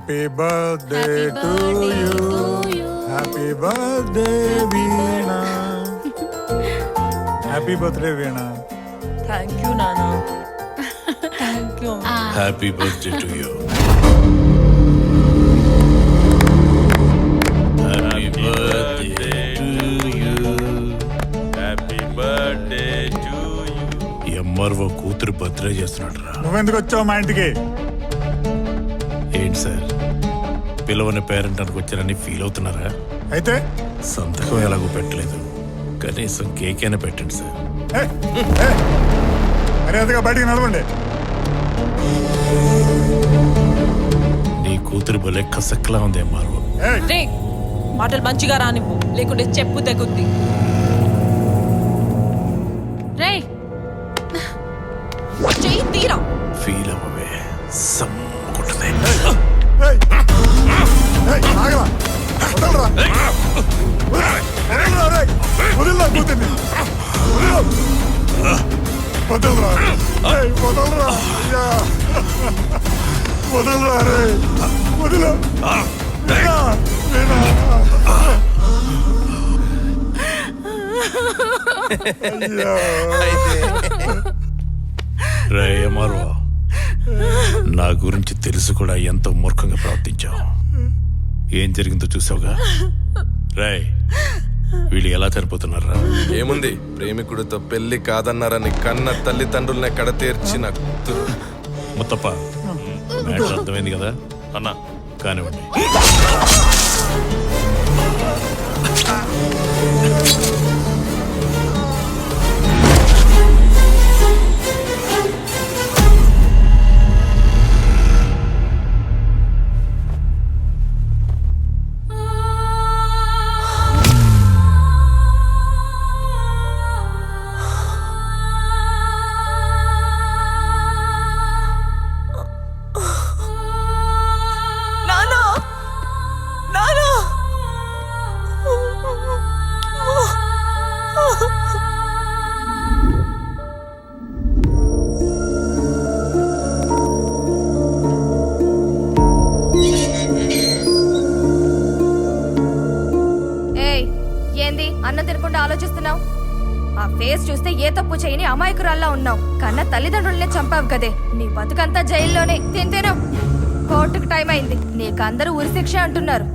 Happy birthday to you, happy birthday Veena, happy birthday Veena. Thank you నాన్న. Thank you. Happy birthday to you. Happy birthday to you. Happy birthday to you. MRO కూతురు birthday చేస్తున్నాడు రా. నువ్వెందుకు వచ్చావు మా ఇంటికి? ఏంటి సార్, పిలవని పేరెంట్ అనుకు వచ్చారని ఫీల్ అవుతున్నారా? అయితే సంతకం ఎలాగో పెట్టలేదు, కనీసం కేక్ అయినా పెట్టండి సార్. మర్యాదగా బయటికి నడవండి. నీ కూతురు భలే కసక్లా ఉంది ఎంఆర్ఓ. రే, మాటలు మంచిగా రానివ్వు, లేకుంటే చెప్పు తెగుద్ది. రే, చెయ్యి తీరా. ఫీల్ అవ్వవే, సమ్ముకుంటుంది. ఆగరా, వదలరా. వదలరా రేయ్, వదలరా కూతుర్ని. వదలరా రేయ్, వదలరా. అయ్యా, వదలరా రేయ్, వదలు. వీణా, వీణా. రే ఎంఆర్ఓ, నా గురించి తెలుసు కూడా ఎంతో మూర్ఖంగా ప్రవర్తించావు. ఏం జరిగిందో చూసావుగా. రేయ్, వీళ్ళు ఎలా చనిపోతున్నారా? ఏముంది, ప్రేమికుడితో పెళ్లి కాదన్నారని కన్న తల్లిదండ్రులనే కడతీర్చిన కూతురు. ముత్తప్ప, మ్యాటర్ అర్థమైంది కదా అన్న? కానివ్వండి. నానా, నానా. ఏయ్, ఏంది అన్నం తినకుండా ఆలోచిస్తున్నావు? ఆ ఫేస్ చూస్తే ఏ తప్పు చేయని అమాయకురాల్లా ఉన్నావు. కన్న తల్లిదండ్రులనే చంపావు కదే, నీ బతుకంతా జైల్లోనే. తింటేను కోర్టుకు టైం అయింది. నీకు అందరూ ఉరిశిక్ష అంటున్నారు.